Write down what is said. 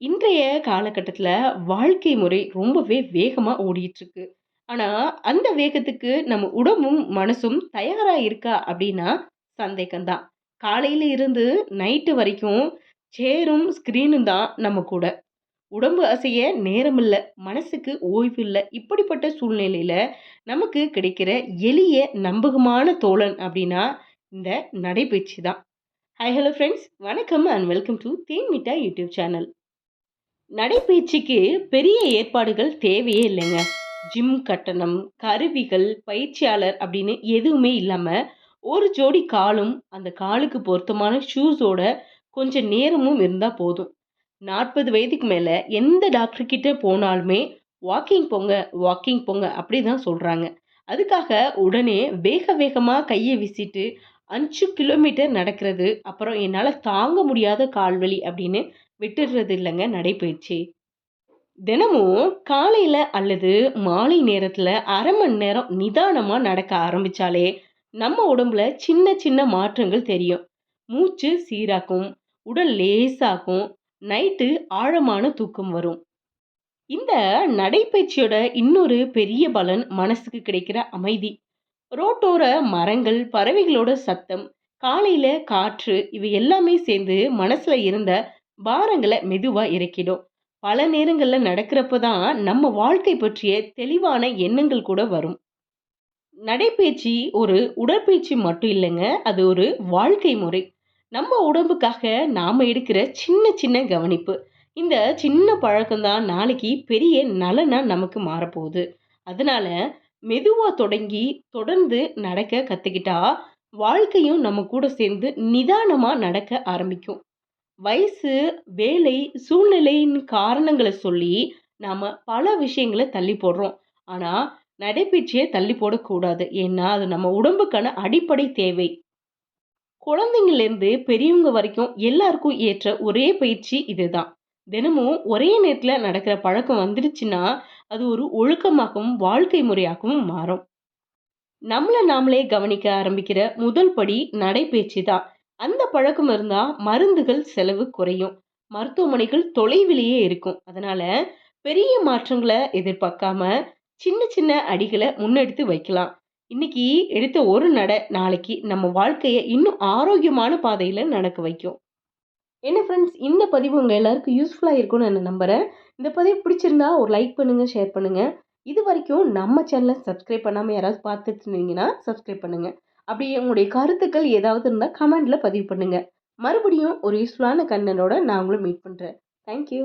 இன்றைய காலகட்டத்தில வாழ்க்கை முறை ரொம்பவே வேகமா ஓடிட்டுருக்கு. ஆனா, அந்த வேகத்துக்கு நம்ம உடம்பும், மனசும் தயாரா இருக்கா அப்டின்னா சந்தேகம் தான். காலையில இருந்து நைட்டு வரைக்கும் சேரும், ஸ்க்ரீனும் தான் நம்ம கூட. உடம்பு அசைய நேரம் இல்ல, மனசுக்கு ஓய்வு இல்ல. இப்படிப்பட்ட சூழ்நிலையில நமக்கு கிடைக்கிற எளிய நம்பகமான தோழன் அப்டின்னா இந்த நடைப்பயிற்சி தான். Hi hello friends! வணக்கம் அண்ட் வெல்கம் டூ தேன் மிட்டாய் யூடியூப் சேனல். நடைப்பயிற்சிக்கு பெரிய ஏற்பாடுகள் தேவையே இல்லைங்க. ஜிம் கட்டணம், கருவிகள், பயிற்சியாளர் அப்படின்னு எதுவுமே இல்லாம, ஒரு ஜோடி காலும், அந்த காலுக்கு பொருத்தமான ஷூஸோட கொஞ்சம் நேரமும் இருந்தா போதும். 40 வயதுக்கு மேல எந்த டாக்டர் கிட்ட போனாலுமே, வாக்கிங் போங்க, வாக்கிங் போங்க அப்படிதான் சொல்றாங்க. அதுக்காக உடனே வேக வேகமா கைய வீசிட்டு 5 கிலோமீட்டர் நடக்கிறது, அப்புறம் என்னால தாங்க முடியாத கால்வலி அப்படின்னு விட்டுடுறது இல்லங்க நடைப்பயிற்சி. தினமும் காலையில அல்லது மாலை நேரத்துல 1/2 மணி நேரம் நிதானமா நடக்க ஆரம்பிச்சாலே, நம்ம உடம்புல சின்ன சின்ன மாற்றங்கள் தெரியும். மூச்சு சீராக்கும், உடல் லேசாகும், நைட்டு ஆழமான தூக்கம் வரும். இந்த நடைப்பயிற்சியோட இன்னொரு பெரிய பலன் மனசுக்கு கிடைக்கிற அமைதி. ரோட்டோர மரங்கள், பறவைகளோட சத்தம், காலையில காற்று இவை எல்லாமே சேர்ந்து மனசுல இருந்த பாரங்கள மெதுவா இறக்கிடும். பல நேரங்கள்ல நடக்கிறப்ப தான் நம்ம வாழ்க்கை பற்றிய தெளிவான எண்ணங்கள் கூட வரும். நடைப்பயிற்சி ஒரு உடற்பயிற்சி மட்டும் இல்லைங்க. அது ஒரு வாழ்க்கை முறை. நம்ம உடம்புக்காக நாம எடுக்கிற சின்ன சின்ன கவனிப்பு. இந்த சின்ன பழக்கம் தான் நாளைக்கு பெரிய நலனா நமக்கு மாறப்போகுது. அதனால மெதுவா தொடங்கி தொடர்ந்து நடக்க கத்துக்கிட்டா, வாழ்க்கையும் நம்ம கூட சேர்ந்து நிதானமா நடக்க ஆரம்பிக்கும். வயசு, வேலை, சூழ்நிலையின் காரணங்கள சொல்லி, நாம பல விஷயங்கள தள்ளி போடுறோம். ஆனா, நடைப்பயிற்சிய தள்ளி போடக்கூடாது. ஏன்னா, அது நம்ம உடம்புக்கான அடிப்படை தேவை. குழந்தைங்கள்லேருந்து பெரியவங்க வரைக்கும் எல்லாருக்கும் ஏற்ற ஒரே பயிற்சி இதுதான். தினமும் ஒரே நேரத்துல நடக்கிற பழக்கம் வந்துடுச்சுன்னா, அது ஒரு ஒழுக்கமாகவும், வாழ்க்கை முறையாகவும் மாறும். நம்மள நாமளே கவனிக்க ஆரம்பிக்கிற முதல் படி நடைப்பயிற்சி தான். அந்த பழக்கம் இருந்தா மருந்துகள் செலவு குறையும். மருத்துவமனைகள் தொலைவிலேயே இருக்கும். அதனால பெரிய மாற்றங்கள எதிர்பார்க்காம சின்ன சின்ன அடிகள முன்னெடுத்து வைக்கலாம். இன்னைக்கு எடுத்த ஒரு நாளைக்கு நம்ம வாழ்க்கைய இன்னும் ஆரோக்கியமான பாதையில நடக்க வைக்கும். என்ன ஃப்ரெண்ட்ஸ், இந்த பதிவு உங்க எல்லாருக்கும் யூஸ்ஃபுல்லா இருக்கும்னு நான் நம்புறேன். இந்த பதிவு பிடிச்சிருந்தா ஒரு லைக் பண்ணுங்க, ஷேர் பண்ணுங்க. இதுவரைக்கும் நம்ம சேனல சப்ஸ்கிரைப் பண்ணாம யாராவது பார்த்துட்டு இருந்தீங்கன்னா, சப்ஸ்கிரைப் பண்ணுங்க. அப்படியே உங்களுடைய கருத்துக்கள் ஏதாவது இருந்தா கமெண்ட்ல பதிவு பண்ணுங்க. மறுபடியும் ஒரு யூஸ்ஃபுல்லான கண்டென்ட்டோட நான் உங்கள மீட் பண்றேன். Thank you.